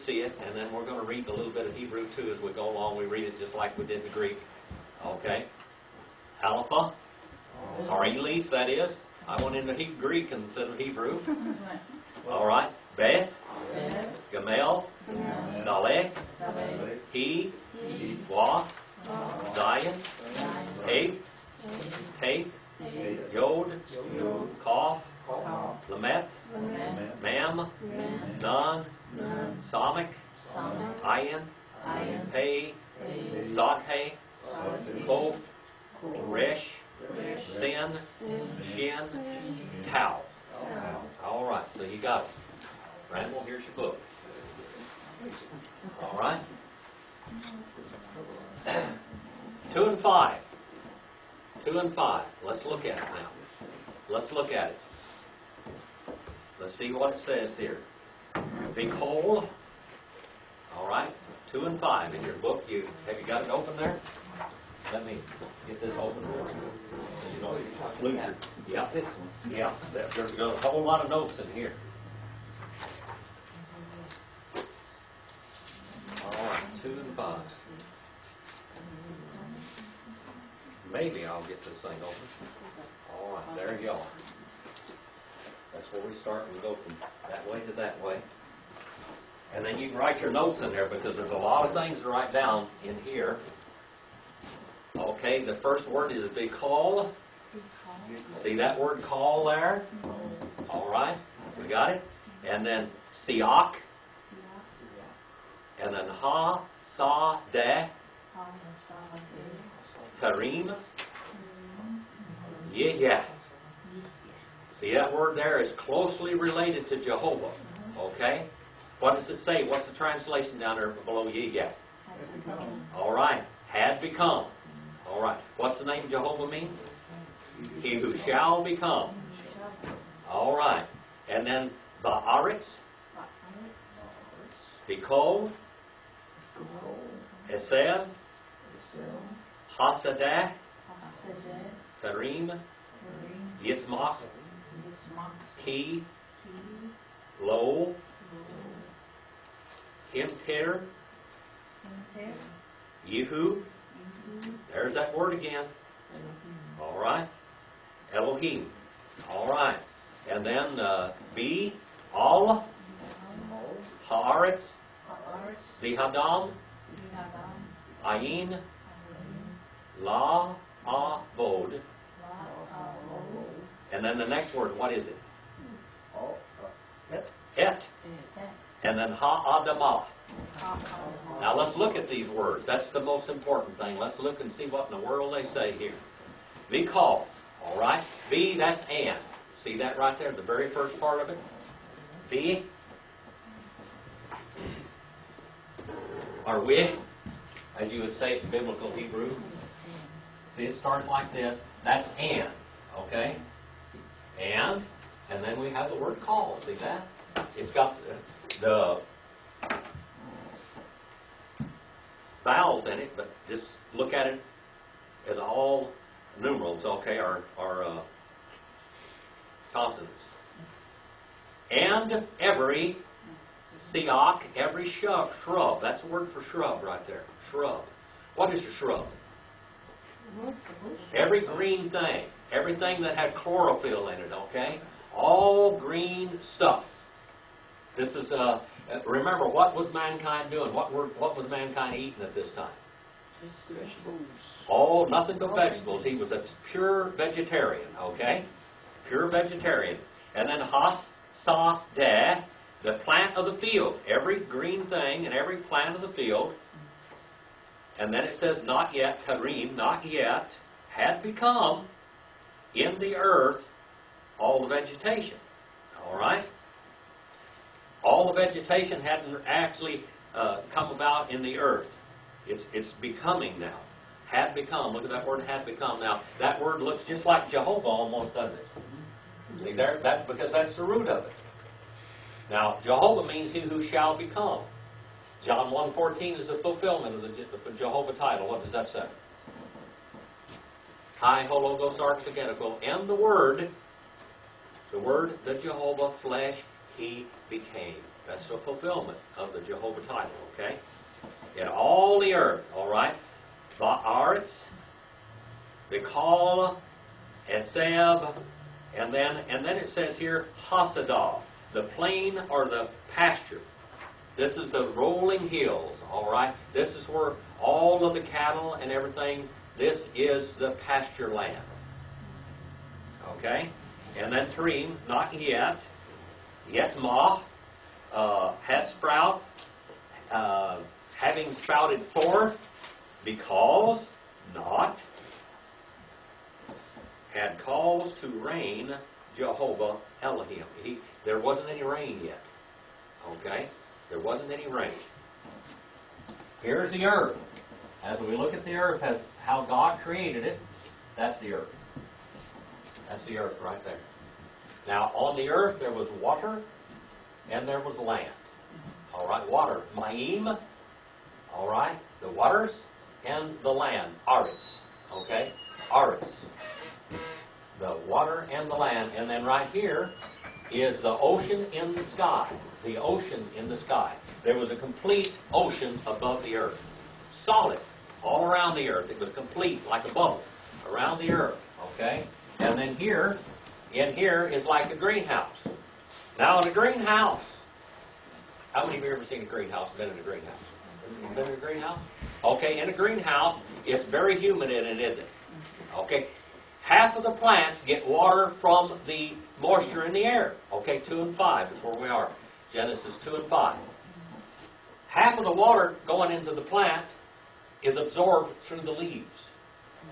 see it, and then we're going to read a little bit of Hebrew too as we go along. We read it just like we did the Greek. Okay? Alpha, or Elif, that is. I went into Greek instead of Hebrew. All right. Bet, Gamel, Dalek, He, Wah, Zion, Tape, Tape, Yod, Kof, Lamet, Mam, Nun, Samik, Ayin, Pei, Sothe, Kof, Resh, Sin, Shin, Tau. All right, so you got it. Randall, here's your book. All right. 2 and 5. 2 and 5. Let's look at it now. Let's look at it. Let's see what it says here. Behold. All right. 2 and 5 in your book. Have you got it open there? Let me get this open for you. So you know, yeah. Yeah. There's a whole lot of notes in here. All right. 2 and 5. Maybe I'll get this thing open. All right. There you are. That's where we start. We go from that way to that way. And then you can write your notes in there because there's a lot of things to write down in here. Okay, the first word is be call. See that word call there? All right, we got it. And then siak. And then ha, sa, de. Tarim. Yeah. See that word there is closely related to Jehovah. Okay? What does it say? What's the translation down there below yeah? All right. Had become. All right. What's the name Jehovah mean? He who shall become. All right. And then Ba'aretz. Bikol. Esed. Hasadah. Tarim. Yismach. Ki. Lo. Himter. Yehu. There's that word again. All right. Elohim. All right. And then B. Al. Haaretz. Bihadam. Ayin. La. Avod. And then the next word, what is it? Het. And then Ha-Adamah. Now let's look at these words. That's the most important thing. Let's look and see what in the world they say here. Be called. All right. Be, that's and. See that right there, the very first part of it? Be. Or with, as you would say in biblical Hebrew. See, it starts like this. That's and. Okay? And then we have the word call. See that? It's got the vowels in it, but just look at it as all numerals, okay, or consonants. And every siak, every shrub. That's the word for shrub right there. Shrub. What is a shrub? Every green thing. Everything that had chlorophyll in it, okay? All green stuff. This is, remember, what was mankind doing? What was mankind eating at this time? Vegetables. Oh, nothing but vegetables. He was a pure vegetarian, okay? Pure vegetarian. And then has, sa, de, the plant of the field. Every green thing and every plant of the field. And then it says, not yet, tarim, not yet, had become in the earth all the vegetation. All right? All the vegetation hadn't actually come about in the earth. It's becoming now. Had become. Look at that word, had become. Now, that word looks just like Jehovah almost, doesn't it? See there? Because that's the root of it. Now, Jehovah means he who shall become. John 1:14 is the fulfillment of the Jehovah title. What does that say? Hi, hologos, arxagetical. And the Word, the Jehovah, flesh, he became. That's the fulfillment of the Jehovah title, okay? In all the earth, all right? Ba'aretz, Bikal, Eseb, and then it says here, Hasadah, the plain or the pasture. This is the rolling hills, all right? This is where all of the cattle and everything, this is the pasture land. Okay? And then Tarim, not yet. Yet Ma, had sprout, having sprouted forth, because not, had caused to rain Jehovah Elohim. There wasn't any rain yet. Okay? There wasn't any rain. Here's the earth. As we look at the earth, as how God created it, that's the earth. That's the earth right there. Now, on the earth there was water and there was land. All right, water. Ma'im. All right, the waters and the land. Aretz. Okay? Aretz. The water and the land. And then right here is the ocean in the sky. The ocean in the sky. There was a complete ocean above the earth. Solid. All around the earth. It was complete, like a bubble, around the earth. Okay? And then here, in here, is like a greenhouse. Now, in a greenhouse, how many of you have ever seen a greenhouse, been in a greenhouse? You been in a greenhouse? Okay, in a greenhouse, it's very humid in it, isn't it? Okay? Half of the plants get water from the moisture in the air. Okay, 2 and 5 is where we are. Genesis 2 and 5. Half of the water going into the plant is absorbed through the leaves.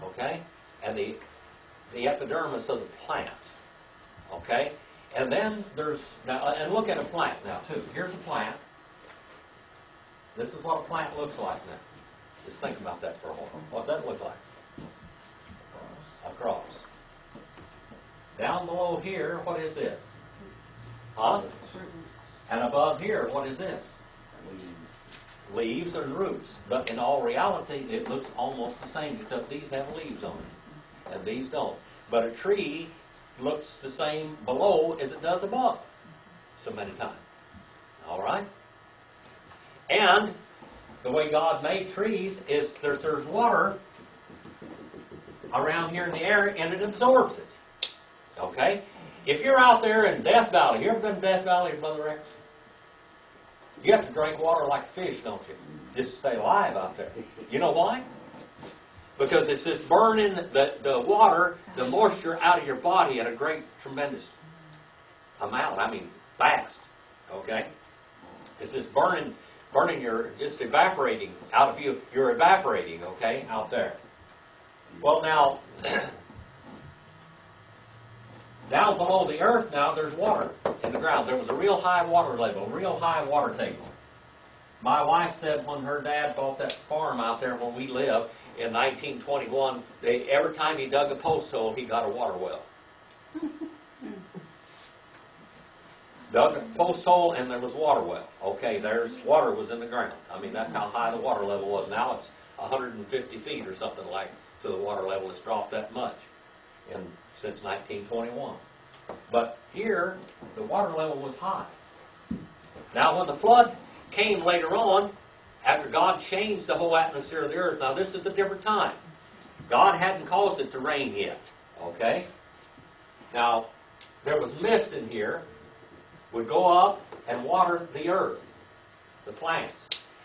Okay? And the epidermis of the plant. Okay? And then there's, now, and look at a plant now, too. Here's a plant. This is what a plant looks like now. Just think about that for a moment. What's that look like? A cross. Down below here, what is this? Huh? And above here, what is this? Leaves and roots. But in all reality, it looks almost the same, except these have leaves on it, and these don't. But a tree looks the same below as it does above, so many times. All right? And the way God made trees is there's water around here in the air, and it absorbs it. Okay? If you're out there in Death Valley, you ever been to Death Valley, Brother Rex? You have to drink water like a fish, don't you? Just to stay alive out there. You know why? Because it's just burning the water, the moisture out of your body at a great, tremendous amount. I mean, fast. Okay? It's just burning your, just evaporating out of you. You're evaporating, okay, out there. Well, now, down below the earth now, there's water in the ground. There was a real high water level, a real high water table. My wife said when her dad bought that farm out there when we lived in 1921, every time he dug a post hole, he got a water well. Dug a post hole and there was water well. Okay, there's water was in the ground. I mean, that's how high the water level was. Now it's 150 feet or something like to the water level. It's dropped that much since 1921. But here, the water level was high. Now, when the flood came later on, after God changed the whole atmosphere of the earth, now this is a different time. God hadn't caused it to rain yet. Okay? Now, there was mist in here, would go up and water the earth, the plants.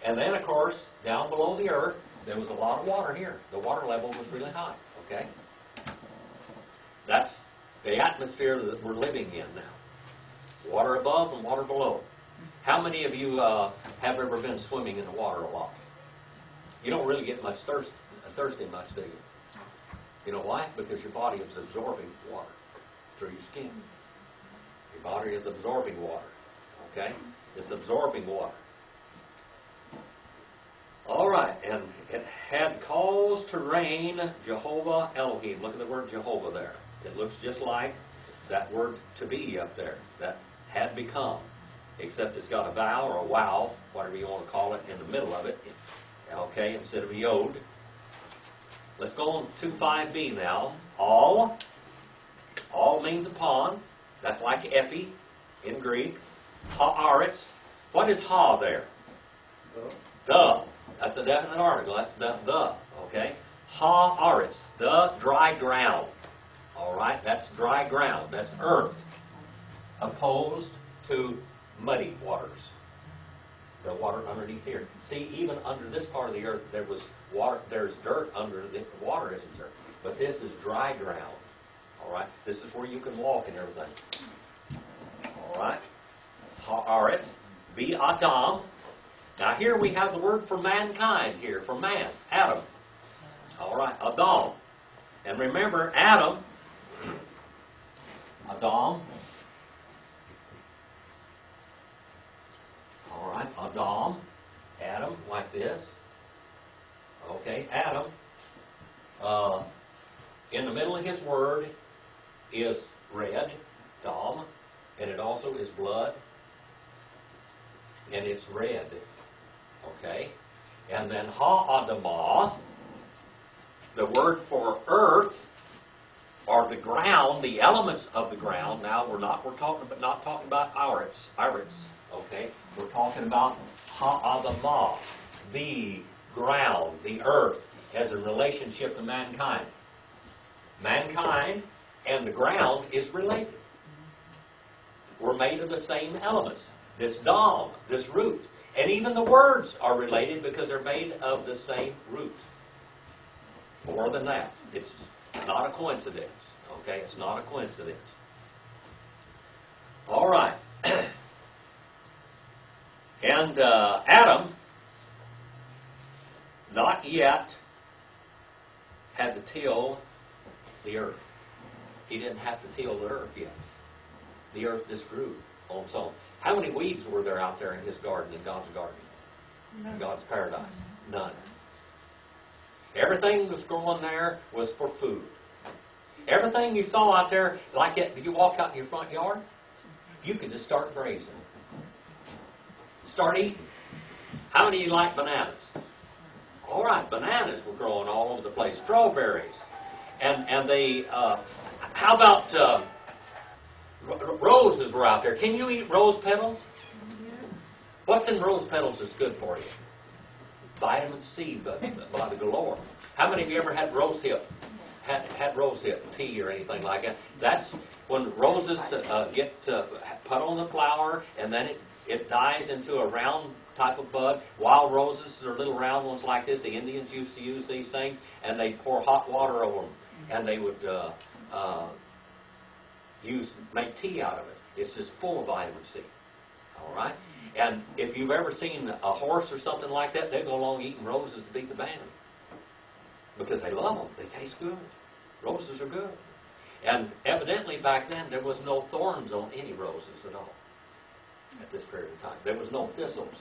And then, of course, down below the earth, there was a lot of water here. The water level was really high. Okay? That's the atmosphere that we're living in now. Water above and water below. How many of you have ever been swimming in the water a lot? You don't really get much thirsty much, do you? You know why? Because your body is absorbing water through your skin. Your body is absorbing water. Okay? It's absorbing water. All right, and it had caused to rain Jehovah Elohim. Look at the word Jehovah there. It looks just like that word to be up there, that had become, except it's got a vowel or a wow, whatever you want to call it, in the middle of it, okay, instead of a yod. Let's go on to 5b now. All means upon. That's like epi in Greek. Haaretz, What is ha there? The. That's a definite article. That's the. Okay? Ha aretz, the dry ground. All right? That's dry ground. That's earth. Opposed to muddy waters. The water underneath here. See, even under this part of the earth, there was water. There's dirt under the water. Isn't there? But this is dry ground. All right. This is where you can walk and everything. All right. Haaretz, be Adam. Now here we have the word for mankind here, for man, Adam. All right, Adam. And remember, Adam. All right, Adam, like this. Okay, Adam. In the middle of his word is red, dam, and it also is blood, and it's red. Okay? And then ha-adamah, the word for earth, or the ground, the elements of the ground. Now we're not talking about iris, okay? We're talking about ha-adamah, the ground, the earth, as a relationship to mankind. Mankind and the ground is related. We're made of the same elements. This dam, this root. And even the words are related because they're made of the same root. More than that. It's not a coincidence. Okay? It's not a coincidence. All right. And Adam, not yet, had to till the earth. He didn't have to till the earth yet. The earth just grew on its own. How many weeds were there out there in his garden, in God's garden? In God's paradise? None. Everything that was growing there was for food. Everything you saw out there, like it, you walk out in your front yard, you could just start grazing. Start eating. How many of you like bananas? All right, bananas were growing all over the place. Strawberries. And they, how about roses were out there. Can you eat rose petals? What's in rose petals that's good for you? Vitamin C by the galore. How many of you ever had rose hip? Had rose hip tea or anything like that? That's when roses get put on the flower and then it dies into a round type of bud. Wild roses are little round ones like this. The Indians used to use these things and they'd pour hot water over them and they would make tea out of it. It's just full of vitamin C. All right? And if you've ever seen a horse or something like that, they go along eating roses to beat the band. Because they love them. They taste good. Roses are good. And evidently back then there was no thorns on any roses at all at this period of time. There was no thistles.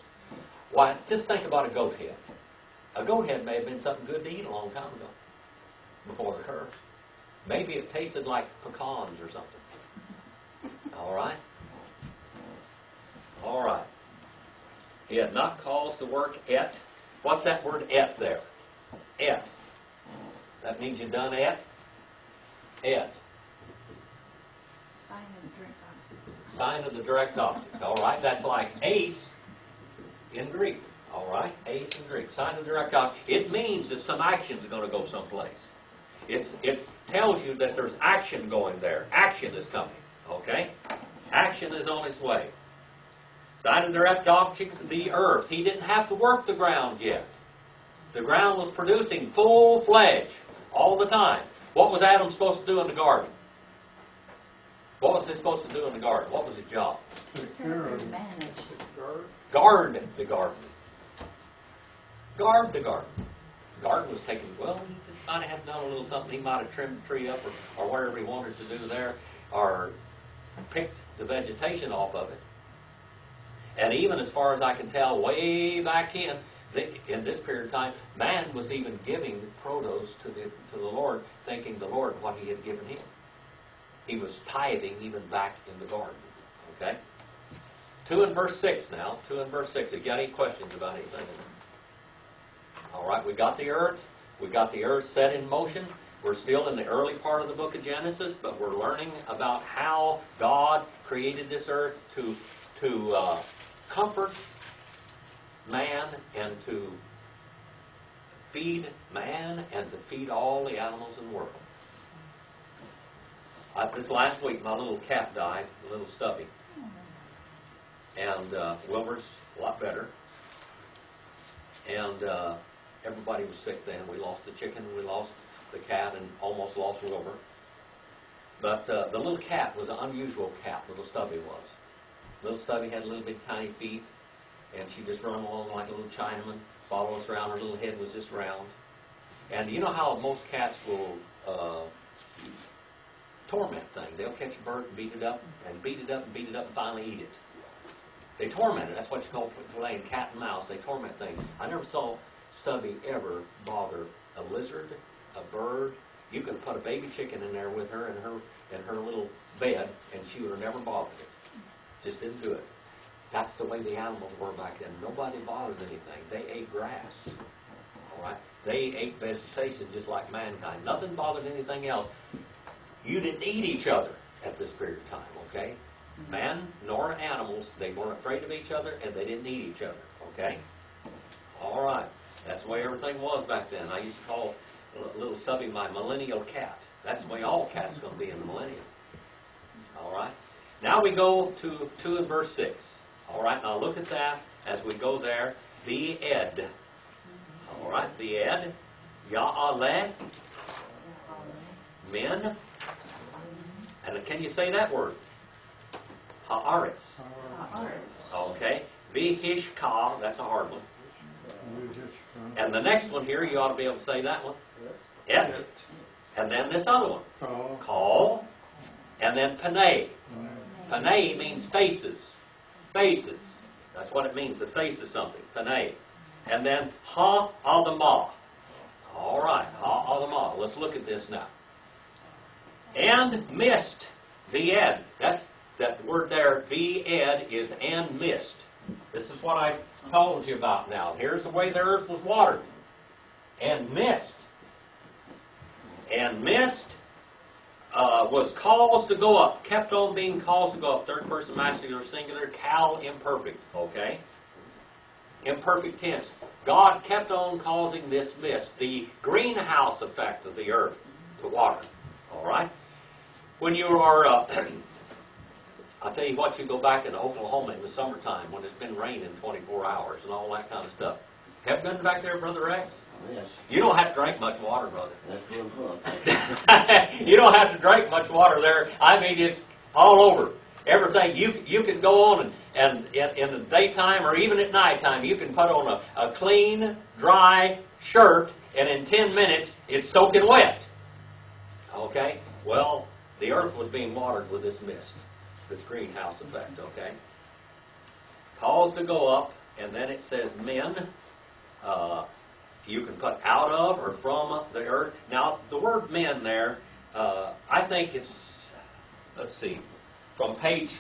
Why, just think about a goat head. A goat head may have been something good to eat a long time ago before the curse. Maybe it tasted like pecans or something. All right? All right. He had not caused the work et. What's that word et there? Et. That means you've done et. Et. Sign of the direct object. Sign of the direct object. All right. That's like ace in Greek. All right. Ace in Greek. Sign of the direct object. It means that some action's going to go someplace. It tells you that there's action going there. Action is coming. Okay? Action is on its way. Sign of the direct object, the earth. He didn't have to work the ground yet. The ground was producing full-fledged all the time. What was Adam supposed to do in the garden? What was he supposed to do in the garden? What was his job? Manage. Guard the garden. Guard the garden. The garden was taken, well, he might have done a little something. He might have trimmed the tree up or whatever he wanted to do there, or picked the vegetation off of it. And even as far as I can tell, way back in this period of time, man was even giving produce to the Lord, thanking the Lord what he had given him. He was tithing even back in the garden. Okay? 2 and verse 6 now. 2 and verse 6. Have you got any questions about anything? All right, we got the earth. We got the earth set in motion. We're still in the early part of the book of Genesis, but we're learning about how God created this earth to comfort man and to feed man and to feed all the animals in the world. This last week, my little cat died, a little Stubby. And Wilbur's a lot better. And everybody was sick then. We lost the chicken, we lost the cat, and almost lost Wilbur. But the little cat was an unusual cat, little Stubby was. Little Stubby had little big tiny feet, and she just run along like a little Chinaman, follow us around. Her little head was just round. And you know how most cats will torment things. They'll catch a bird and beat it up, and beat it up, and beat it up, and finally eat it. They torment it. That's what you call playing cat and mouse. They torment things. I never saw Stubby ever bother a lizard, a bird. You could put a baby chicken in there with her in her little bed, and she would have never bothered it. Just didn't do it. That's the way the animals were back then. Nobody bothered anything. They ate grass. All right? They ate vegetation just like mankind. Nothing bothered anything else. You didn't eat each other at this period of time, okay? Man nor animals, they weren't afraid of each other, and they didn't eat each other, okay? All right. That's the way everything was back then. I used to call little Stubby my millennial cat. That's the way all cats are going to be in the millennium. All right. Now we go to 2 and verse 6. All right. Now look at that as we go there. The Ed. All right. The Ed. Ya'aleh. Men. And can you say that word? Haaretz. Okay. Vihishka. That's a hard one. And the next one here, you ought to be able to say that one. Et. And then this other one. Call. And then Panay. Panay means faces. Faces. That's what it means, the face of something. Panay. And then Ha-Adamah. All right. Ha-Adamah. Let's look at this now. And mist. V'ed. That's that word there. V'ed is and mist. This is what I told you about now. Here's the way the earth was watered. And mist. And mist was caused to go up. Kept on being caused to go up. Third person masculine singular. Cal imperfect. Okay? Imperfect tense. God kept on causing this mist. The greenhouse effect of the earth to water. All right? When you are... I'll tell you what, you go back in Oklahoma in the summertime when it's been raining 24 hours and all that kind of stuff. Have been back there, Brother Rex? Yes. You don't have to drink much water, brother. That's real fun. You don't have to drink much water there. I mean, it's all over. Everything. You can go on and in the daytime or even at nighttime, you can put on a clean, dry shirt, and in 10 minutes, it's soaking wet. Okay? Well, the earth was being watered with this mist. This greenhouse effect, okay? Caused to go up, and then it says men. You can put out of or from the earth. Now, the word men there, I think it's, let's see, from page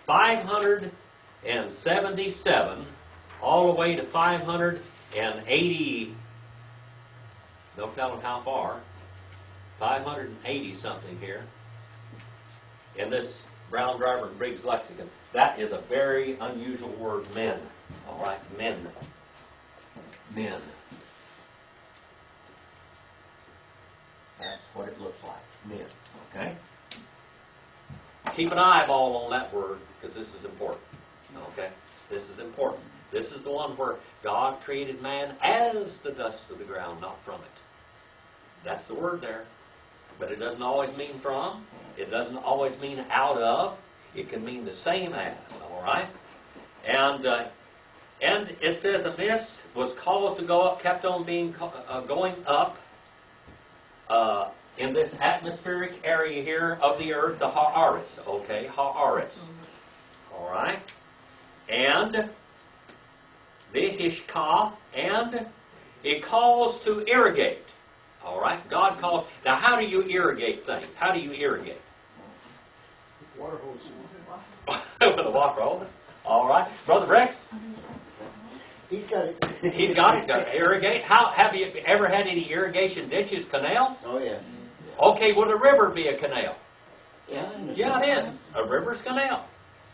577 all the way to 580, no telling how far, 580 something here, in this Brown Driver and Briggs lexicon. That is a very unusual word, men. All right, men. Men. That's what it looks like, men. Okay? Keep an eyeball on that word because this is important. Okay? This is important. This is the one where God created man as the dust of the ground, not from it. That's the word there. But it doesn't always mean from. It doesn't always mean out of. It can mean the same as. All right? And it says the mist was caused to go up, kept on being going up in this atmospheric area here of the earth, the Haaretz. Okay? Haaretz. All right? And Vihishka, and it calls to irrigate. All right? God calls. Now, how do you irrigate things? How do you irrigate? Water hose. With a water hose. All right. Brother Rex? He's got it. He's got it. Got to irrigate. How have you ever had any irrigation ditches, canals? Oh, yeah. Okay, would a river be a canal? Yeah, I understand. Yeah, it is. A river's canal.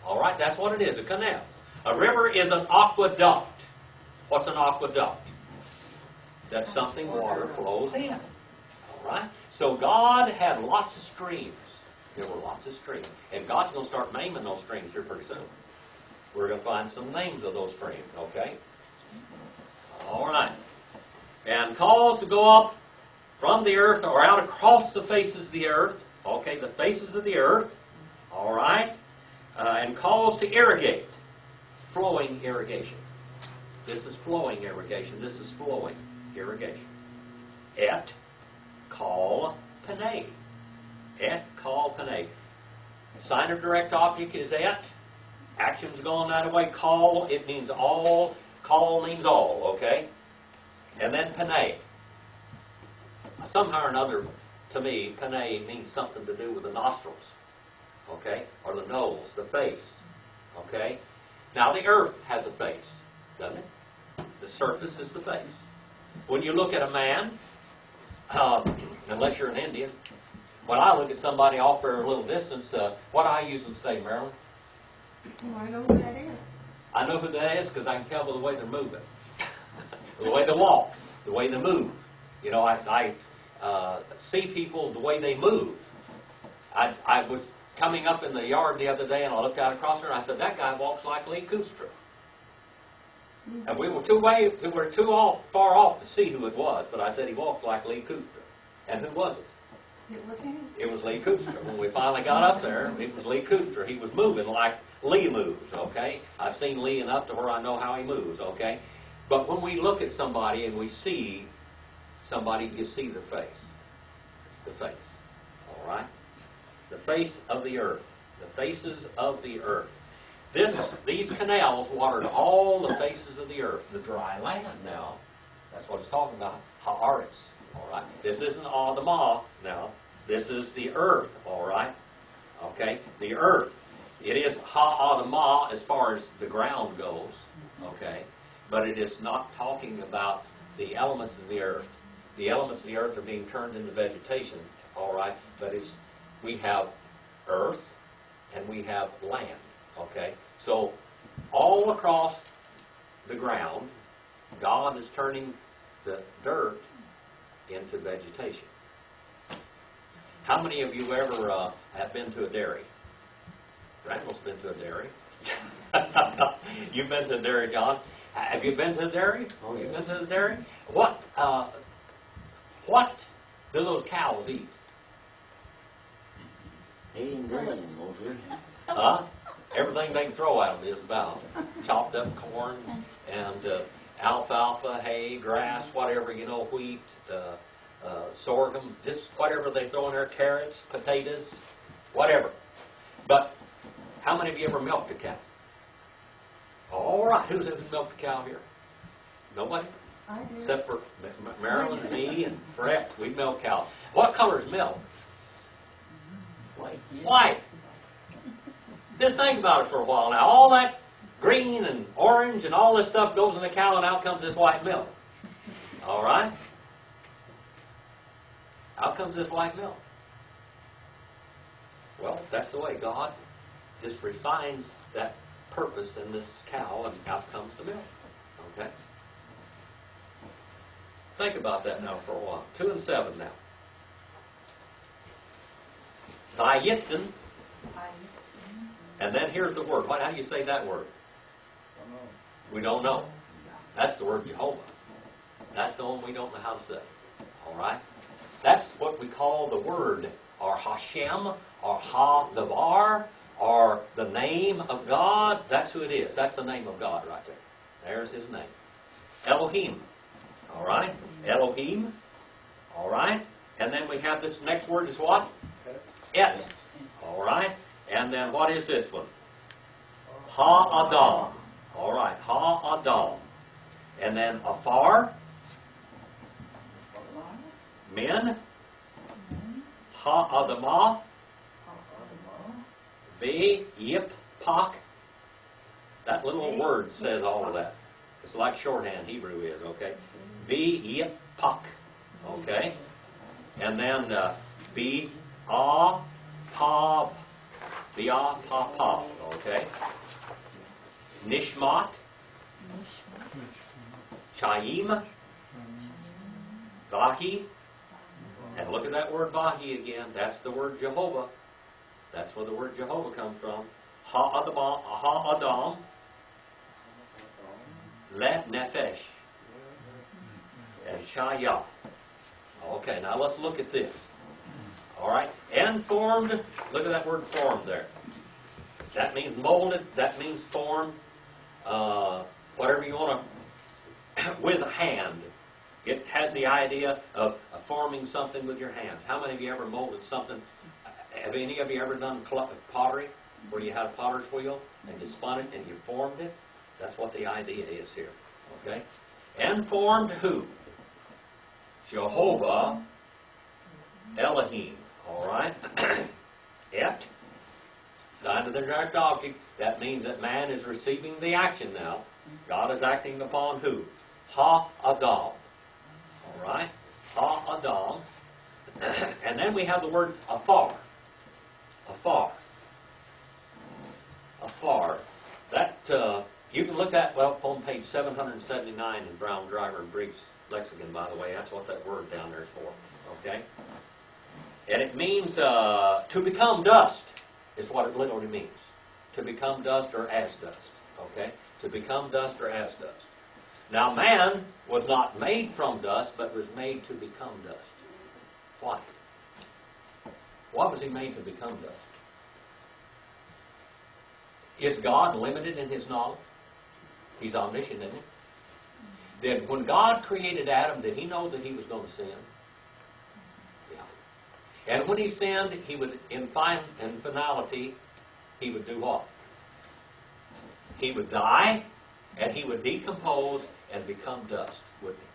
All right, that's what it is, a canal. A river is an aqueduct. What's an aqueduct? That's something water flows in. All right? So God had lots of streams. There were lots of streams. And God's going to start naming those streams here pretty soon. We're going to find some names of those streams, okay? All right. And caused to go up from the earth or out across the faces of the earth. Okay, the faces of the earth. All right. And caused to irrigate. Flowing irrigation. This is flowing irrigation. This is flowing irrigation. Et call Panay. Et call Panay. Sign of direct object is et. Action's going that way. Call, it means all. Call means all, okay? And then Panay. Somehow or another, to me, Panay means something to do with the nostrils, okay? Or the nose, the face, okay? Now, the earth has a face, doesn't it? The surface is the face. When you look at a man, unless you're an Indian, when I look at somebody off for a little distance, what I usually say, Marilyn? Oh, I know who that is. I know who that is because I can tell by the way they're moving, the way they walk, the way they move. You know, I see people the way they move. I was coming up in the yard the other day and I looked out across there and I said, that guy walks like Lee Koostra. Mm-hmm. And we were too far off to see who it was, but I said he walked like Lee Koostra. And who was it? It was him. It was Lee Koostra. When we finally got up there, it was Lee Koostra. He was moving like Lee moves, okay? I've seen Lee enough to where I know how he moves, okay? But when we look at somebody and we see somebody, you see their face. The face, all right? The face of the earth. The faces of the earth. These canals watered all the faces of the earth. The dry land now. That's what it's talking about. Haaretz. All right. This isn't Adamah now. This is the earth. All right. Okay. The earth. It is Ha'adamah as far as the ground goes. Okay. But it is not talking about the elements of the earth. The elements of the earth are being turned into vegetation. All right. But we have earth and we have land. Okay. So all across the ground, God is turning the dirt into vegetation. How many of you ever have been to a dairy? Randall's been to a dairy. You've been to a dairy, John. Have you been to a dairy? Oh, yes. You've been to a dairy? What do those cows eat? Ain't nothing mostly. Huh? Everything they can throw at them is about chopped up corn and alfalfa, hay, grass, whatever, you know, wheat, sorghum, just whatever they throw in there, carrots, potatoes, whatever. But how many of you ever milked a cow? All right, who's ever milked a cow here? Nobody? I did. Except for Marilyn and me and Brett, we milk cows. What color is milk? White. White. Just think about it for a while now. All that green and orange and all this stuff goes in the cow and out comes this white milk. All right? Out comes this white milk. Well, that's the way God just refines that purpose in this cow and out comes the milk. Okay? Think about that now for a while. 2 and 7 now. Vayitten. And then here's the word. How do you say that word? We don't know. That's the word Jehovah. That's the one we don't know how to say. All right? That's what we call the word, or Hashem, or Ha-Davar, or the name of God. That's who it is. That's the name of God right there. There's his name. Elohim. All right? Elohim. All right? And then we have this next word is what? Et. All right? And then what is this one? Ha-Adam. All right, Ha-Adam. And then Afar. Men. Ha-Adamah. Ve-Yip-Pak. That little word says all of that. It's like shorthand Hebrew is, okay? Ve-Yip-Pak. Okay? And then Be-Ah-Pav. Be-Ah-Pa-Pa. Okay? Nishmat, Chaim, Vahi, and look at that word Vahi again. That's the word Jehovah. That's where the word Jehovah comes from. Ha-Adam, Le Nefesh, and Shayah. Okay, now let's look at this. All right, and formed. Look at that word formed there. That means molded. That means formed. Whatever you want to, with a hand. It has the idea of forming something with your hands. How many of you ever molded something? Have any of you ever done pottery, where you had a potter's wheel and you spun it and you formed it? That's what the idea is here. Okay, and formed who? Jehovah Elohim. All right. Et. Sign of the direct object. That means that man is receiving the action now. God is acting upon who? Ha-Adam. All right? Ha-Adam. And then we have the word afar. Afar. Afar. That, you can look at, well, on page 779 in Brown, Driver, and Briggs' lexicon, by the way. That's what that word down there is for. Okay? And it means to become dust. Is what it literally means. To become dust or as dust. Okay? To become dust or as dust. Now, man was not made from dust, but was made to become dust. Why? Why was he made to become dust? Is God limited in his knowledge? He's omniscient, isn't he? Then when God created Adam, did he know that he was going to sin? And when he sinned, he would, in finality, he would do what? He would die, and he would decompose and become dust, wouldn't he?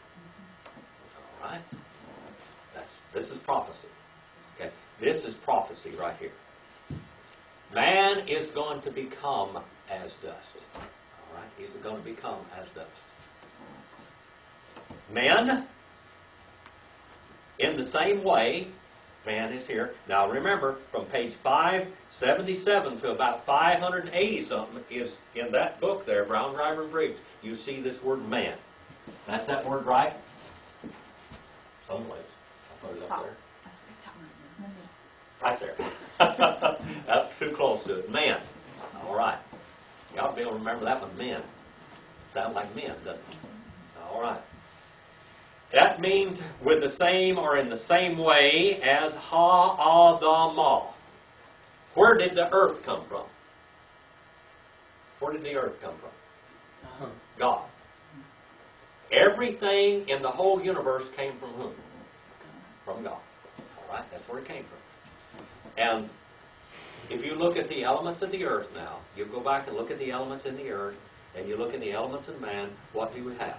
All right? This is prophecy. Okay? This is prophecy right here. Man is going to become as dust. All right? He's going to become as dust. Men, in the same way, man is here. Now remember, from page 577 to about 580-something is in that book there, Brown, Driver, and Briggs. You see this word man. That's that word, right? Someplace. I'll put it up there. Right there. That's too close to it. Man. All right. You ought to be able to remember that one, men. Sound like men, doesn't it? All right. That means with the same or in the same way as ha-adamah. Where did the earth come from? Where did the earth come from? God. Everything in the whole universe came from whom? From God. All right, that's where it came from. And if you look at the elements of the earth now, you go back and look at the elements in the earth, and you look at the elements in man, what do we have?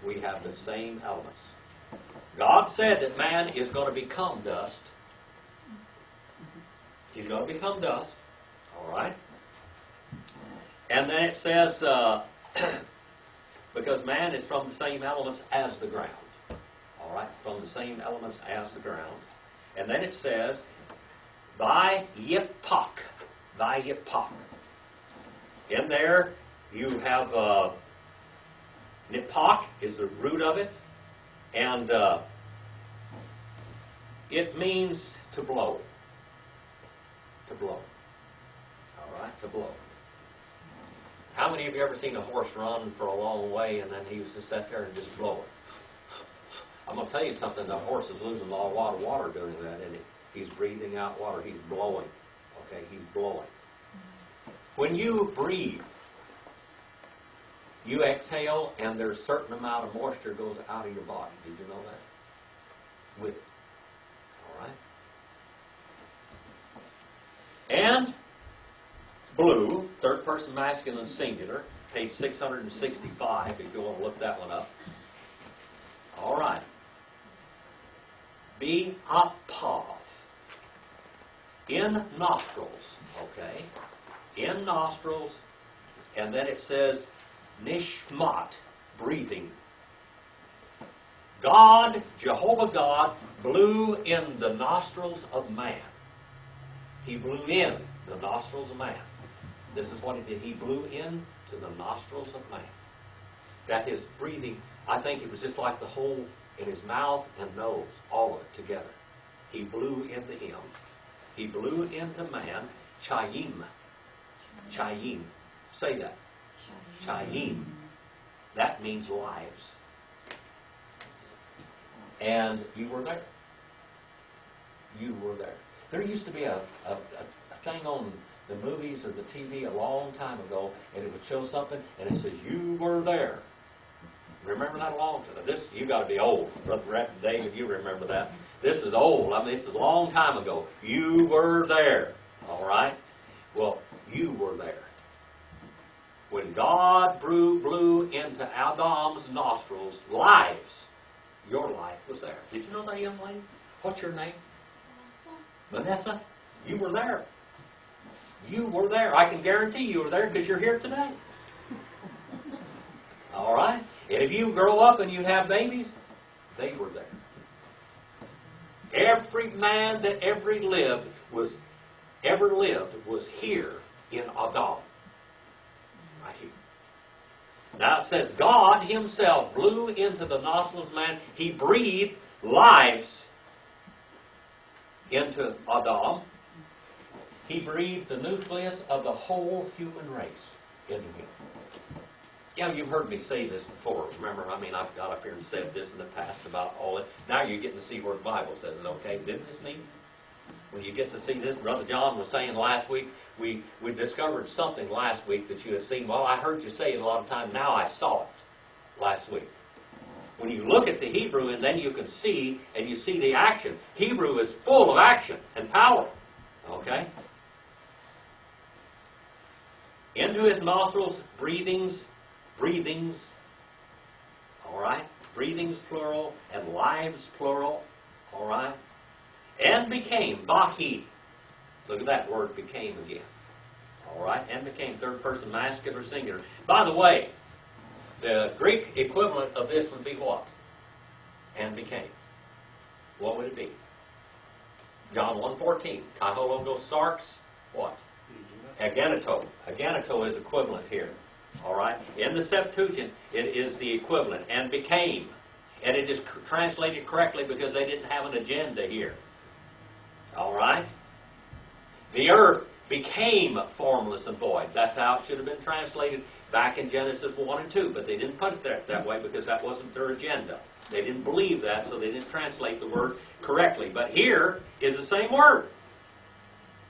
We have the same elements. God said that man is going to become dust. He's going to become dust. All right? And then it says, because man is from the same elements as the ground. All right? From the same elements as the ground. And then it says, by yipak. By yipak. In there, you have... Nipak is the root of it, and it means to blow. To blow. All right, to blow. How many of you ever seen a horse run for a long way and then he used to sit there and just blow it? I'm going to tell you something, the horse is losing a lot of water doing that, isn't he? He's breathing out water, he's blowing. Okay, he's blowing. When you breathe, you exhale, and there's a certain amount of moisture goes out of your body. Did you know that? With it. All right? And blue, third person masculine singular, page 665, if you want to look that one up. All right. Be-a-pav. In nostrils, okay? In nostrils, and then it says, Nishmat, breathing. God, Jehovah God, blew in the nostrils of man. He blew in the nostrils of man. This is what he did. He blew into the nostrils of man. That his breathing, I think it was just like the hole in his mouth and nose, all of it together. He blew into him. He blew into man, chayim. Chayim. Say that. Chayim. That means lives. And you were there. You were there. There used to be a thing on the movies or the TV a long time ago, and it would show something, and it says, "You were there." Remember that a long time? This, you got to be old. Brother David, you remember that. This is old. I mean, this is a long time ago. You were there. All right? Well, you were there. When God blew into Adam's nostrils lives, your life was there. Did you know that, young lady? What's your name? Vanessa? You were there. You were there. I can guarantee you were there because you're here today. All right? And if you grow up and you have babies, they were there. Every man that ever lived was here in Adam. Right here. Now it says God himself blew into the nostrils of man. He breathed lives into Adam. He breathed the nucleus of the whole human race into him. Yeah, you've heard me say this before. Remember, I mean, I've got up here and said this in the past about all it. Now you're getting to see where the Bible says it, okay? Isn't this neat? When you get to see this, Brother John was saying last week, we discovered something last week that you had seen. Well, I heard you say it a lot of times. Now I saw it last week. When you look at the Hebrew, and then you can see, and you see the action. Hebrew is full of action and power. Okay? Into his nostrils, breathings, all right? Breathings, plural, and lives, plural, all right? And became, Baki. Look at that word, became again. All right? And became, third person masculine or singular. By the way, the Greek equivalent of this would be what? And became. What would it be? John 1:14. Kahologos sarx, what? Ageneto. Ageneto is equivalent here. All right? In the Septuagint, it is the equivalent, and became. And it is translated correctly because they didn't have an agenda here. All right? The earth became formless and void. That's how it should have been translated back in Genesis 1 and 2. But they didn't put it that way because that wasn't their agenda. They didn't believe that, so they didn't translate the word correctly. But here is the same word.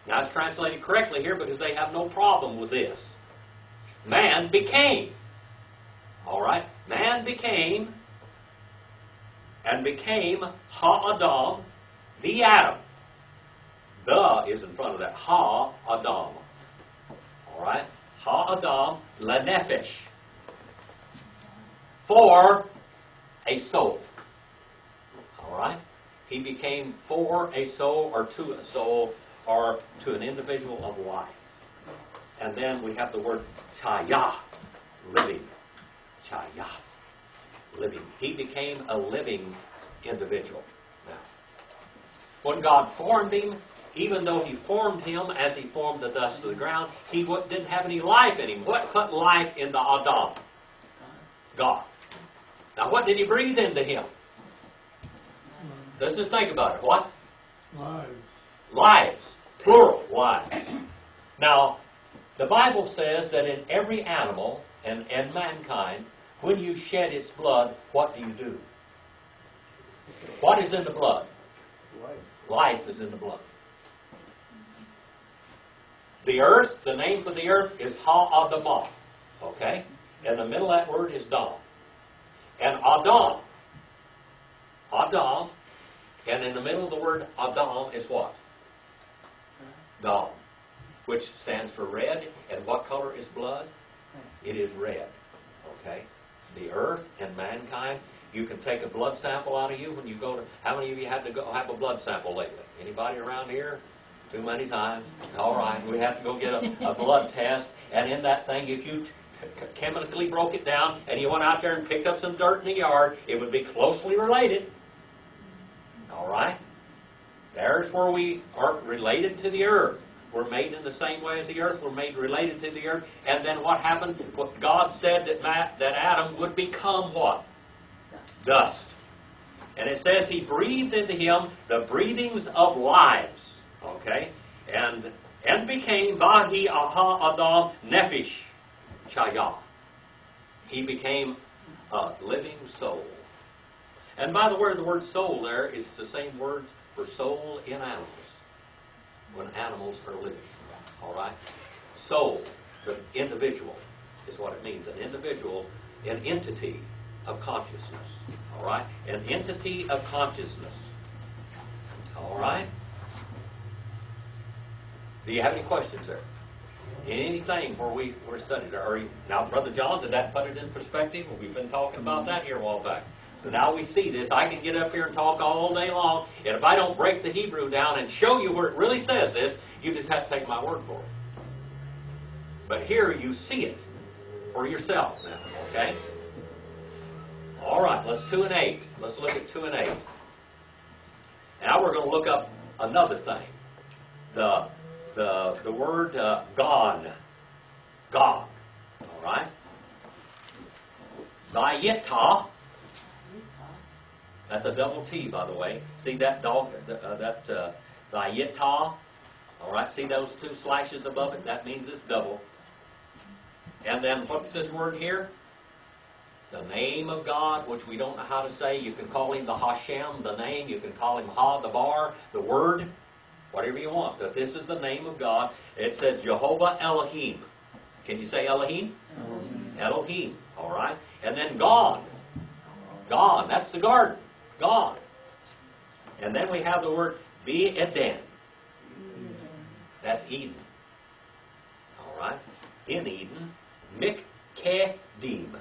Now, it's translated correctly here because they have no problem with this. Man became. All right? Man became, and became Ha-Adam, the Adam. The is in front of that. Ha-Adam. All right? Ha-Adam, la-nefesh. For a soul. All right? He became for a soul, or to a soul, or to an individual of life. And then we have the word chaya, living. Chaya, living. He became a living individual. Now, when God formed him, even though he formed him as he formed the dust of the ground, he didn't have any life in him. What put life into Adam? God. Now, what did he breathe into him? Let's just think about it. What? Lives. Lives. Plural. Lives. Now, the Bible says that in every animal and mankind, when you shed its blood, what do? What is in the blood? Life. Life is in the blood. The earth, the name for the earth is Ha-Adamah. Okay? In the middle of that word is Dam. And Adam. Adam. And in the middle of the word Adam is what? Dam. Which stands for red. And what color is blood? It is red. Okay? The earth and mankind. You can take a blood sample out of you when you go to... How many of you had to go have a blood sample lately? Anybody around here? Too many times. All right. We have to go get a blood test. And in that thing, if you chemically broke it down and you went out there and picked up some dirt in the yard, it would be closely related. All right? There's where we are related to the earth. We're made in the same way as the earth. We're made related to the earth. And then what happened? What God said that Adam would become what? Dust. And it says He breathed into him the breathings of lives. Okay? And became Vahi Aha Adam Nephish Chaya. He became a living soul. And by the way, the word soul there is the same word for soul in animals. When animals are living. All right? Soul, the individual, is what it means. An individual, an entity of consciousness. All right? An entity of consciousness. All right? Do you have any questions there? Anything where we're studying? Now, Brother John, did that put it in perspective? We've been talking about that here a while back. So now we see this. I can get up here and talk all day long, and if I don't break the Hebrew down and show you where it really says this, you just have to take my word for it. But here you see it for yourself now, okay? All right, let's 2 and 8. Let's look at 2 and 8. Now we're going to look up another thing. The word gone. Gone. All right? Vayeta. That's a double T, by the way. See that dog, Vayeta? All right, see those 2 slashes above it? That means it's double. And then what's this word here? The name of God, which we don't know how to say. You can call Him the Hashem, the name. You can call Him Ha, the Bar, the Word. Whatever you want. But this is the name of God. It says Jehovah Elohim. Can you say Elohim? Elohim. Elohim. All right. And then gone. Gone. That's the garden. Gone. And then we have the word Be Eden. That's Eden. All right. In Eden. Mikkedim.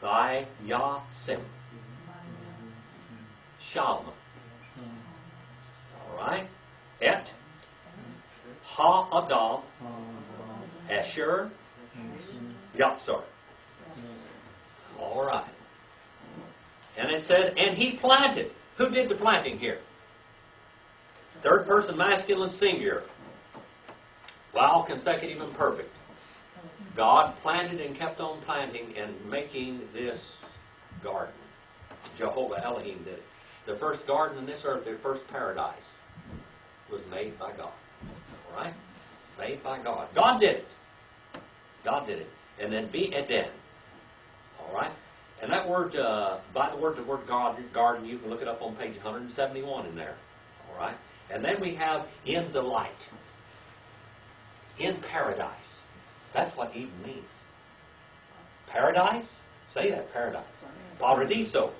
Vayasim. Sham. All right. Et. Ha-Adam. Asher. Yatsar. All right. And it said, and He planted. Who did the planting here? Third person masculine singular. While consecutive and perfect. God planted and kept on planting and making this garden. Jehovah Elohim did it. The first garden on this earth, the first paradise, was made by God. All right? Made by God. God did it. God did it. And then Be Eden. All right? And that word, the word garden, you can look it up on page 171 in there. All right? And then we have in delight. In paradise. That's what Eden means. Paradise? Say that, paradise. Paradiso.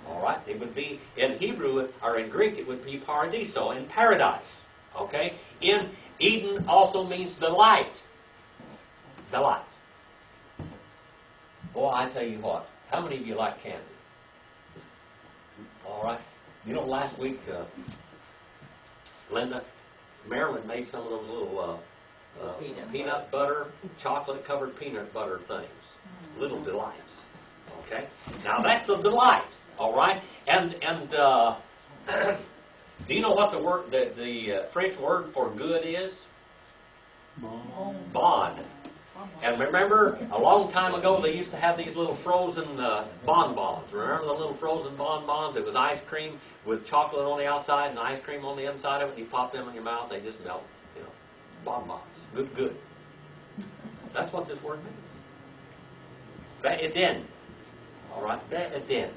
All right? It would be, in Hebrew, or in Greek, it would be paradiso, in paradise. Okay? In Eden also means delight. Delight. Boy, I tell you what. How many of you like candy? All right. You know, last week, Marilyn made some of those little peanut butter, chocolate-covered peanut butter things. Little delights. Okay? Now, that's a delight. All right? And do you know what the French word for good is? Bond. And remember, a long time ago, they used to have these little frozen bonbons. Remember the little frozen bonbons? It was ice cream with chocolate on the outside and ice cream on the inside of it. And you pop them in your mouth, they just melt. You know, bonbons. Good. That's what this word means. Be'edin. All right, be'edin.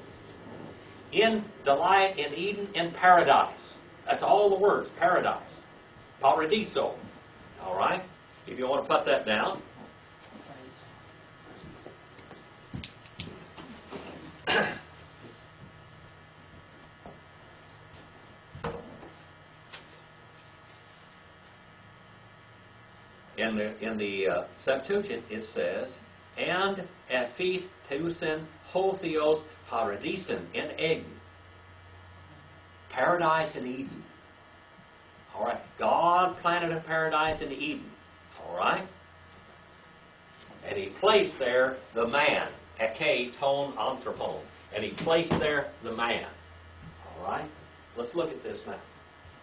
In delight, in Eden, in paradise. That's all the words. Paradise. Paradiso. All right? If you want to put that down. In the Septuagint, it says, and ephi teusen hotheos paradisen in Eden. Paradise in Eden. All right. God planted a paradise in Eden. All right. And He placed there the man. Eke ton anthropon. And He placed there the man. All right. Let's look at this now.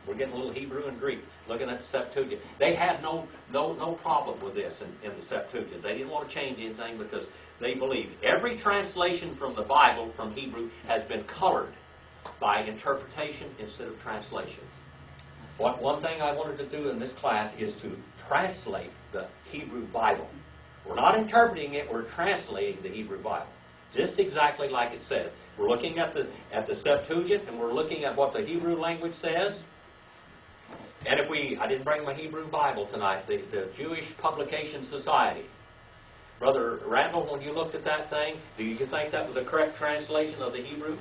We're getting a little Hebrew and Greek, looking at the Septuagint. They had no problem with this in the Septuagint. They didn't want to change anything because they believed every translation from the Bible from Hebrew has been colored by interpretation instead of translation. One thing I wanted to do in this class is to translate the Hebrew Bible. We're not interpreting it, we're translating the Hebrew Bible. Just exactly like it says. We're looking at the Septuagint and we're looking at what the Hebrew language says. And I didn't bring my Hebrew Bible tonight, the Jewish Publication Society. Brother Randall, when you looked at that thing, do you think that was a correct translation of the Hebrew?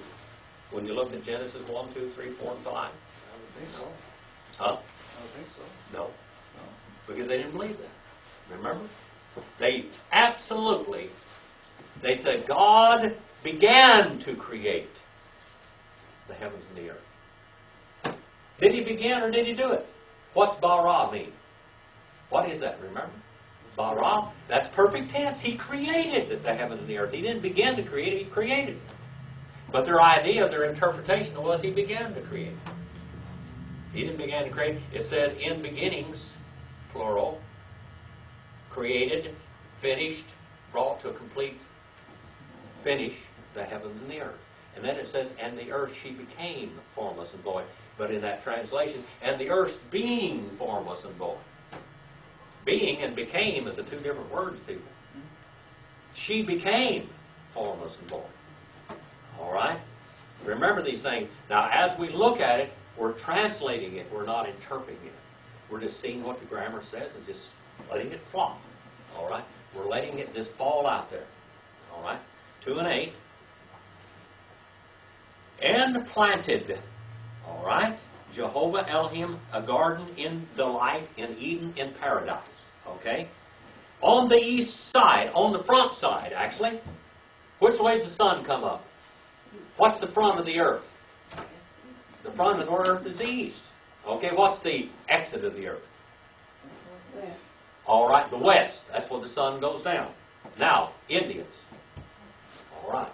When you looked at Genesis 1, 2, 3, 4, and 5? I would think so. Huh? I would think so. No. No. Because they didn't believe that. Remember? They said God began to create the heavens and the earth. Did He begin or did He do it? What's bara mean? What is that? Remember? Bara, that's perfect tense. He created the heavens and the earth. He didn't begin to create it, He created it. But their idea, their interpretation was He began to create. He didn't begin to create. It said in beginnings, plural, created, finished, brought to a complete finish the heavens and the earth. And then it says, and the earth she became formless and void. But in that translation, and the earth being formless and void. Being and became is the two different words, people. She became formless and void. All right? Remember these things. Now, as we look at it, we're translating it. We're not interpreting it. We're just seeing what the grammar says and just letting it flop. All right? We're letting it just fall out there. All right? 2 and 8. And planted, all right, Jehovah Elohim a garden in delight in Eden in paradise. Okay? On the east side, on the front side, actually. Which way does the sun come up? What's the front of the earth? The front of the earth is the east. Okay, what's the exit of the earth? All right, the west. That's where the sun goes down. Now, Indians. All right.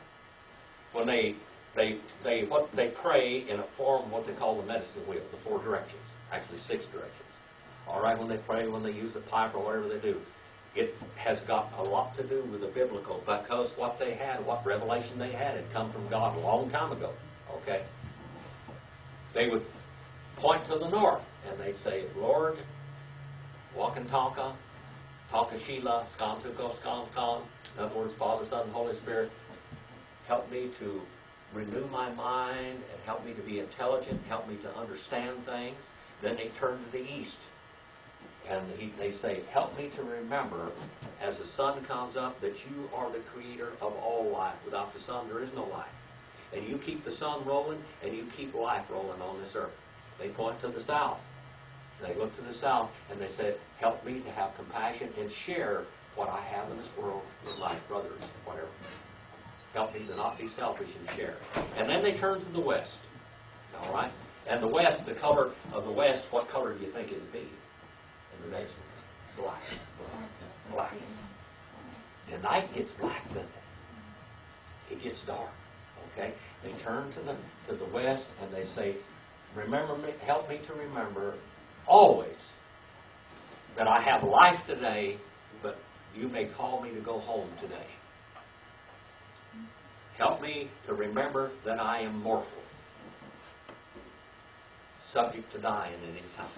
When they pray in a form what they call the medicine wheel, the 4 directions, actually 6 directions. All right, when they pray, when they use the pipe or whatever they do, it has got a lot to do with the biblical because what they had, what revelation they had come from God a long time ago. Okay? They would point to the north and they'd say, Lord, Wakantanka, Takashila, Skantuko, Skantan. In other words, Father, Son, and Holy Spirit, help me to renew my mind and help me to be intelligent, help me to understand things. Then they turn to the east. And they say, help me to remember as the sun comes up that you are the creator of all life. Without the sun, there is no life. And you keep the sun rolling and you keep life rolling on this earth. They point to the south. They look to the south and they said, help me to have compassion and share what I have in this world with my brothers, whatever. Help me to not be selfish and share. And then they turn to the west. All right? And the west, the color of the west, what color do you think it would be in the next one? Black. Black. The night gets black, doesn't it? It gets dark. Okay? They turn to the west and they say, remember me, help me to remember always that I have life today, but you may call me to go home today. Help me to remember that I am mortal, subject to dying at any time.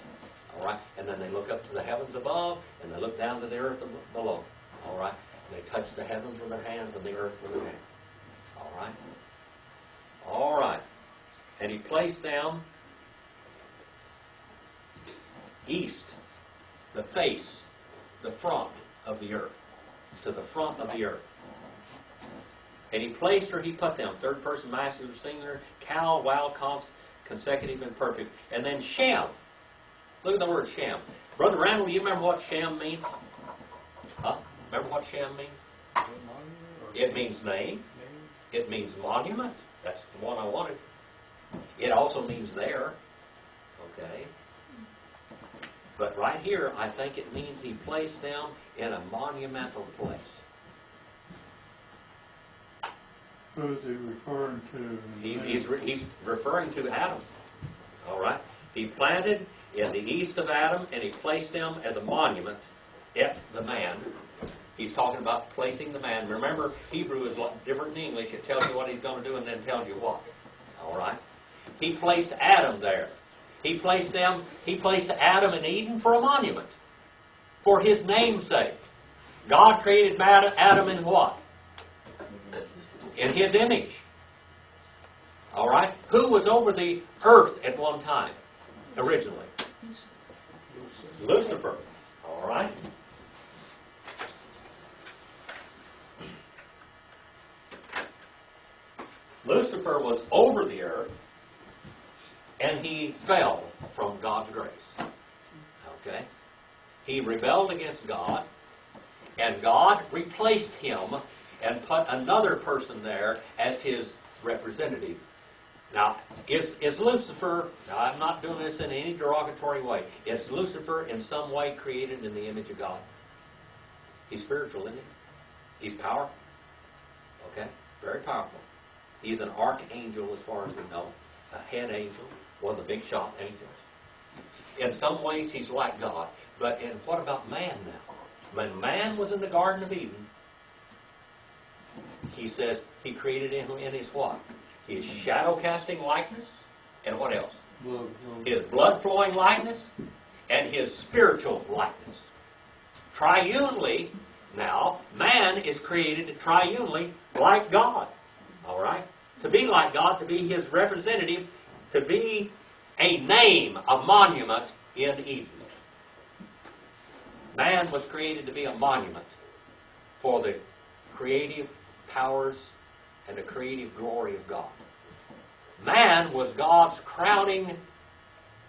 All right? And then they look up to the heavens above, and they look down to the earth below. All right? And they touch the heavens with their hands and the earth with their hands. All right? All right. And He placed them east, the face, the front of the earth, to the front of the earth. And He placed where He put them, third person masculine singular, cal, wow, consecutive, and perfect. And then Shem. Look at the word Shem. Brother Randall, do you remember what Shem means? Huh? Remember what Shem means? It means name. It means monument. That's the one I wanted. It also means there. Okay. But right here, I think it means He placed them in a monumental place. Who is He referring to? He's referring to Adam. All right? He planted in the east of Adam, and he placed him as a monument at the man. He's talking about placing the man. Remember, Hebrew is different than English. It tells you what he's going to do and then tells you what. All right? He placed Adam there. He placed Adam in Eden for a monument, for his name's sake. God created Adam in what? In his image. All right? Who was over the earth at one time, originally? Lucifer. All right? Lucifer was over the earth, and he fell from God's grace. Okay? He rebelled against God, and God replaced him and put another person there as his representative. Now, is Lucifer, now I'm not doing this in any derogatory way, is Lucifer in some way created in the image of God? He's spiritual, isn't he? He's powerful. Okay? Very powerful. He's an archangel as far as we know, a head angel, one of the big shot angels. In some ways he's like God. But what about man now? When man was in the Garden of Eden, he says he created him in his what? His shadow-casting likeness, and what else? His blood-flowing likeness, and his spiritual likeness. Triunely, now, man is created triunely like God. All right? To be like God, to be his representative, to be a name, a monument in Eden. Man was created to be a monument for the creative powers and the creative glory of God. Man was God's crowning.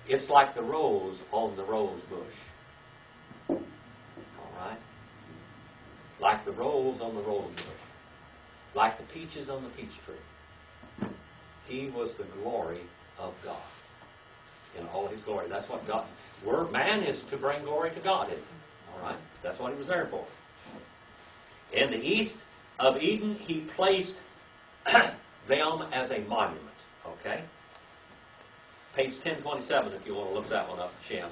It's like the rose on the rose bush. All right? Like the rose on the rose bush. Like the peaches on the peach tree. He was the glory of God in all his glory. That's what God... Man is to bring glory to God, isn't he? All right? That's what he was there for. In the east of Eden, he placed them as a monument. Okay? Page 1027, if you want to look that one up, Shem.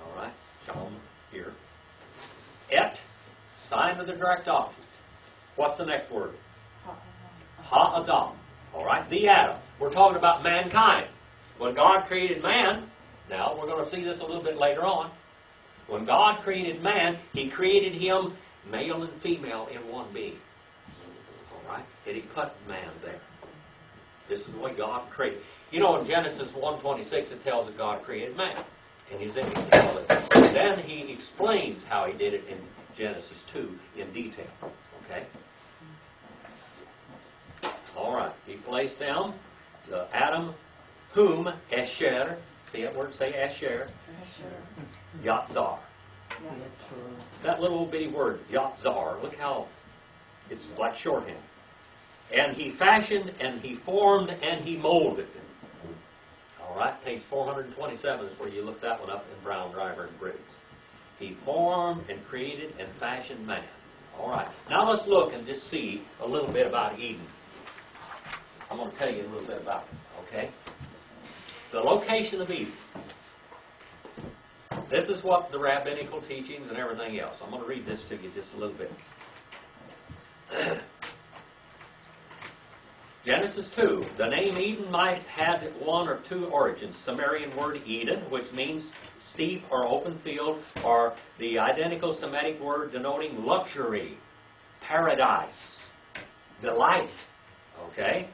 All right? Shem, here. Et, sign of the direct object. What's the next word? Ha-Adam. All right? The Adam. We're talking about mankind. When God created man, now we're going to see this a little bit later on. When God created man, he created him male and female in one being. All right? And he put man there. This is the way God created. You know, in Genesis 1:26, it tells that God created man in his image. Then he explains how he did it in Genesis 2 in detail. Okay? All right. He placed them, the Adam, whom Esher, see that word, say Esher, Yatzar. That little bitty word, Yatzar, look how it's like shorthand. And he fashioned, and he formed, and he molded. All right, page 427 is where you look that one up in Brown, Driver, and Briggs. He formed and created and fashioned man. All right, now let's look and just see a little bit about Eden. I'm going to tell you a little bit about it, okay? The location of Eden. This is what the rabbinical teachings and everything else. I'm going to read this to you just a little bit. Genesis 2. The name Eden might have one or two origins. Sumerian word Eden, which means steep or open field, or the identical Semitic word denoting luxury, paradise, delight. Okay?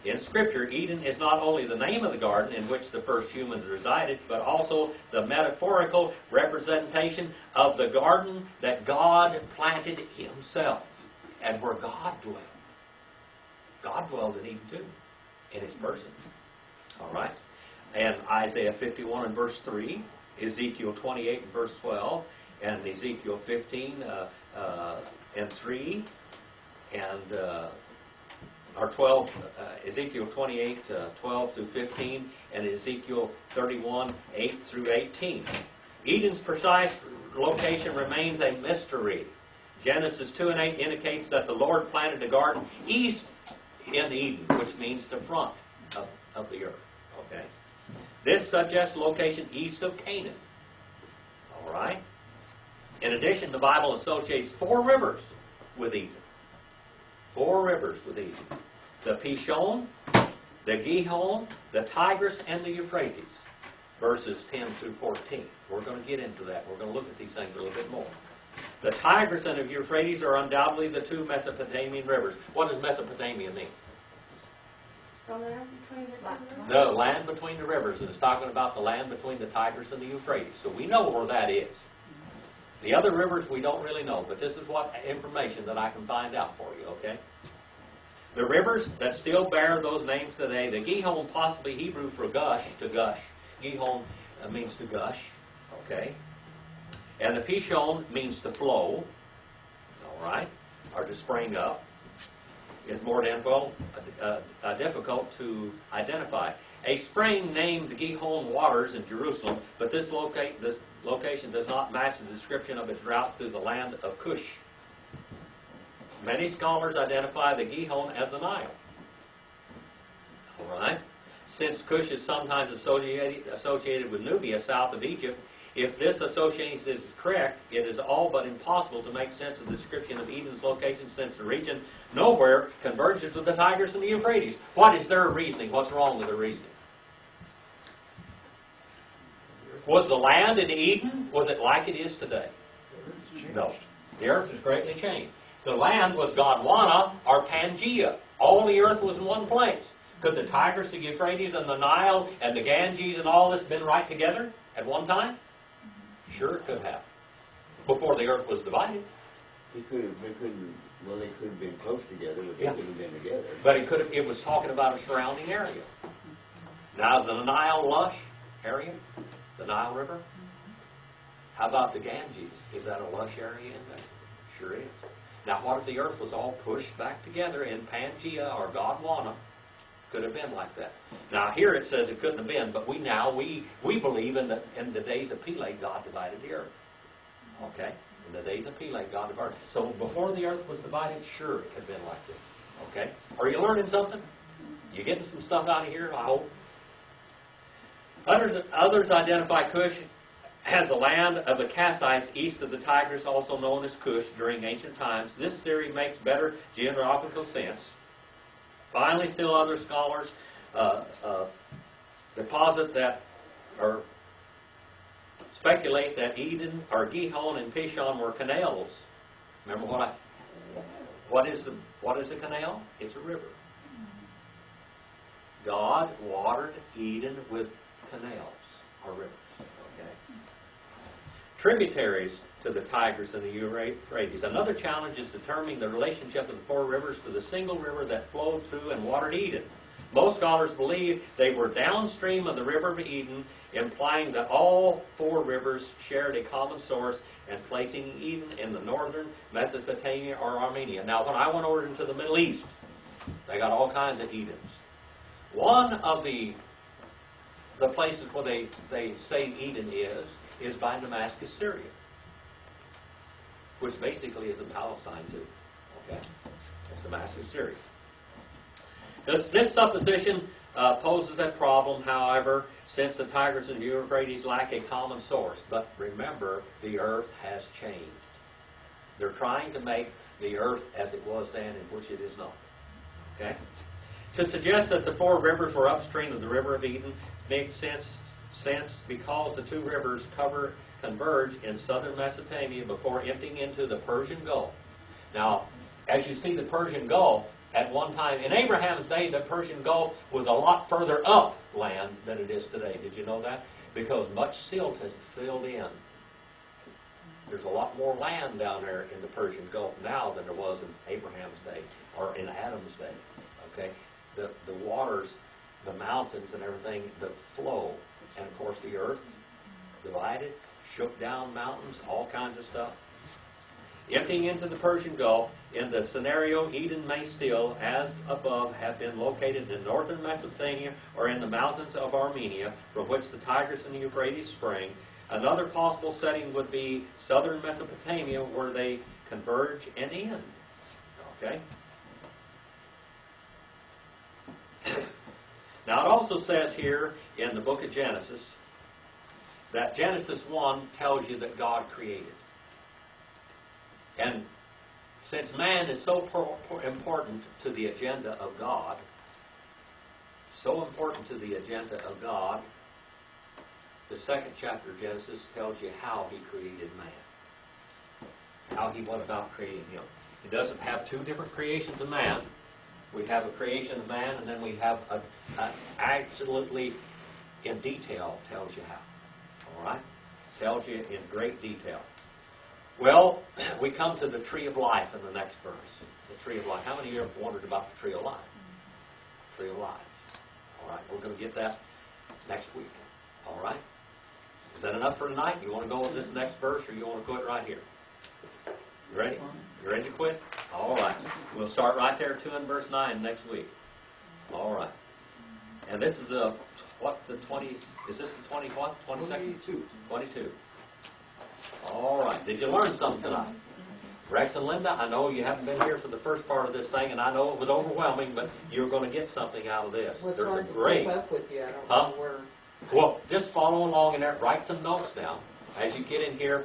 In Scripture, Eden is not only the name of the garden in which the first humans resided, but also the metaphorical representation of the garden that God planted himself and where God dwelt. God dwelled in Eden too, in his person. All right? And Isaiah 51 and verse 3, Ezekiel 28 and verse 12, and Ezekiel 15 and 3, and... or 12, Ezekiel 28, 12 through 15, and Ezekiel 31, 8 through 18. Eden's precise location remains a mystery. Genesis 2 and 8 indicates that the Lord planted a garden east in Eden, which means the front of the earth. Okay? This suggests location east of Canaan. All right? In addition, the Bible associates 4 rivers with Eden. 4 rivers with Eden. The Pishon, the Gihon, the Tigris, and the Euphrates. Verses 10 through 14. We're going to get into that. We're going to look at these things a little bit more. The Tigris and the Euphrates are undoubtedly the 2 Mesopotamian rivers. What does Mesopotamia mean? The land between the two rivers? The land between the rivers. And it's talking about the land between the Tigris and the Euphrates. So we know where that is. The other rivers we don't really know, but this is what information that I can find out for you, okay? The rivers that still bear those names today, the Gihon, possibly Hebrew for gush, to gush. Gihon means to gush, okay? And the Pishon means to flow, all right, or to spring up. Is more difficult to identify. A spring named the Gihon Waters in Jerusalem, but this location does not match the description of its route through the land of Cush. Many scholars identify the Gihon as the Nile. All right? Since Cush is sometimes associated with Nubia south of Egypt, if this association is correct, it is all but impossible to make sense of the description of Eden's location, since the region nowhere converges with the Tigris and the Euphrates. What is their reasoning? What's wrong with their reasoning? Was the land in Eden, was it like it is today? No. The earth has greatly changed. The land was Gondwana or Pangea. All the earth was in one place. Could the Tigris, the Euphrates, and the Nile, and the Ganges, and all this been right together at one time? Sure it could have. Before the earth was divided. They could have been close together, but they couldn't have been together. But it was talking about a surrounding area. Now is the Nile lush area? The Nile River? How about the Ganges? Is that a lush area in there? Sure is. Now what if the earth was all pushed back together in Pangea or Gondwana? Could have been like that. Now here it says it couldn't have been, but we believe in the days of Peleg, God divided the earth. Okay? In the days of Peleg, God divided. So before the earth was divided, sure it could have been like this. Okay? Are you learning something? You getting some stuff out of here, I hope? Others identify Cush as the land of the Kassites east of the Tigris, also known as Cush, during ancient times. This theory makes better geographical sense. Finally, still other scholars deposit that, or speculate that Eden, or Gihon and Pishon were canals. Remember what is a canal? It's a river. God watered Eden with canals or rivers. Okay. Tributaries to the Tigris and the Euphrates. Another challenge is determining the relationship of the 4 rivers to the single river that flowed through and watered Eden. Most scholars believe they were downstream of the river of Eden, implying that all 4 rivers shared a common source and placing Eden in the northern Mesopotamia or Armenia. Now, when I went over into the Middle East, they got all kinds of Edens. One of the places where they say Eden is by Damascus, Syria, which basically is in Palestine too. Okay? It's Damascus, Syria. This supposition poses a problem, however, since the Tigris and Euphrates lack a common source. But remember, the earth has changed. They're trying to make the earth as it was then, in which it is not. Okay? To suggest that the 4 rivers were upstream of the river of Eden makes sense because the 2 rivers converge in southern Mesopotamia before emptying into the Persian Gulf. Now, as you see the Persian Gulf, at one time, in Abraham's day, the Persian Gulf was a lot further upland than it is today. Did you know that? Because much silt has filled in. There's a lot more land down there in the Persian Gulf now than there was in Abraham's day or in Adam's day. Okay? The waters, the mountains and everything, the flow, and of course the earth divided, shook down mountains, all kinds of stuff. Emptying into the Persian Gulf, in the scenario, Eden may still, as above, have been located in northern Mesopotamia or in the mountains of Armenia, from which the Tigris and the Euphrates spring. Another possible setting would be southern Mesopotamia, where they converge and end. Okay? Now it also says here in the book of Genesis that Genesis 1 tells you that God created. And since man is so important to the agenda of God, the second chapter of Genesis tells you how He created man. How He went about creating him. It doesn't have two different creations of man. We have a creation of man, and then we have absolutely in detail tells you how. All right? Tells you in great detail. Well, we come to the tree of life in the next verse. The tree of life. How many of you have wondered about the tree of life? Tree of life. All right, we're going to get that next week. All right? Is that enough for tonight? You want to go with this next verse, or you want to quit right here? You ready? You ready to quit? All right. We'll start right there, 2 and verse 9 next week. All right. And this is the 20, is this the 20 what? 22nd? 22. All right. Did you learn something tonight? Rex and Linda, I know you haven't been here for the first part of this thing, and I know it was overwhelming, but you're going to get something out of this. Well, it's There's hard a great... to keep up with you. I don't know where... Well, just follow along in there. Write some notes down as you get in here.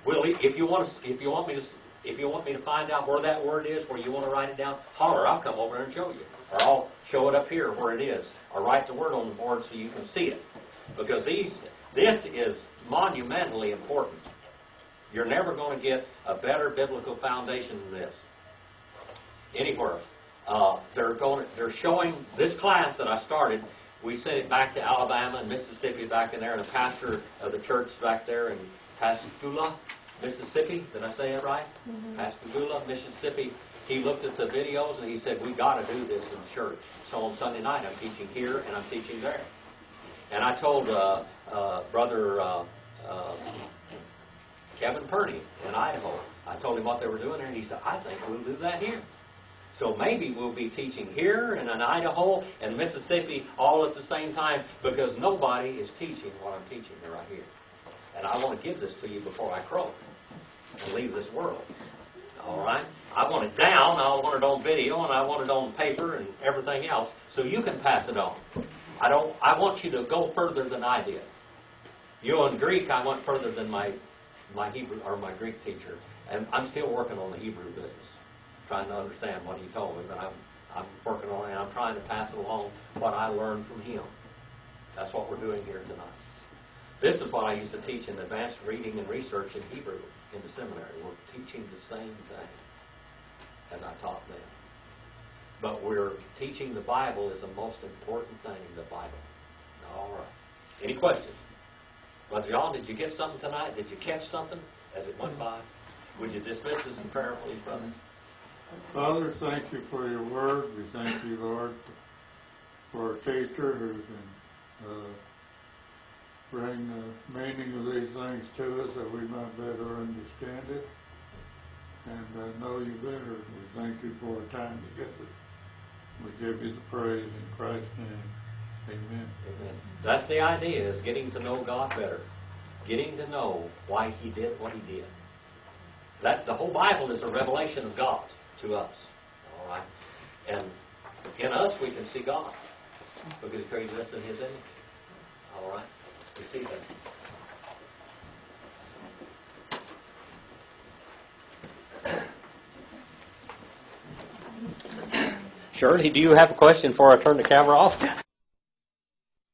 Willie, if you want me to find out where that word is, where you want to write it down, holler. I'll come over and show you, or I'll show it up here where it is, or write the word on the board so you can see it. Because this is monumentally important. You're never going to get a better biblical foundation than this anywhere. They're showing this class that I started. We sent it back to Alabama and Mississippi back in there, and the pastor of the church back there in Pascagoula, Mississippi. Did I say it right? Mm-hmm. Pascagoula, Mississippi. He looked at the videos and he said, we got to do this in church. So on Sunday night I'm teaching here and I'm teaching there. And I told Brother Kevin Purdy in Idaho, I told him what they were doing there, and he said, I think we'll do that here. So maybe we'll be teaching here and in Idaho and Mississippi all at the same time, because nobody is teaching what I'm teaching right here. And I want to give this to you before I croak and leave this world. All right? I want it down, I want it on video, and I want it on paper and everything else, so you can pass it on. I want you to go further than I did. You know, in Greek, I went further than my Hebrew or my Greek teacher, and I'm still working on the Hebrew business, trying to understand what he told me, but I'm working on it, and I'm trying to pass it along what I learned from him. That's what we're doing here tonight. This is what I used to teach in advanced reading and research in Hebrew in the seminary. We're teaching the same thing as I taught them. But we're teaching the Bible is the most important thing in the Bible. All right. Any questions? Brother John, did you get something tonight? Did you catch something as it went by? Would you dismiss us in prayer, please, brother? Father, thank you for your word. We thank you, Lord, for a teacher who can bring the meaning of these things to us that we might better understand it and know you better. We thank you for our time together. We give you the praise in Christ's name. Amen. Amen. That's the idea, is getting to know God better. Getting to know why He did what He did. The whole Bible is a revelation of God to us. All right? And in us we can see God, because He created us in His image. All right? We see that. Shirley, do you have a question before I turn the camera off?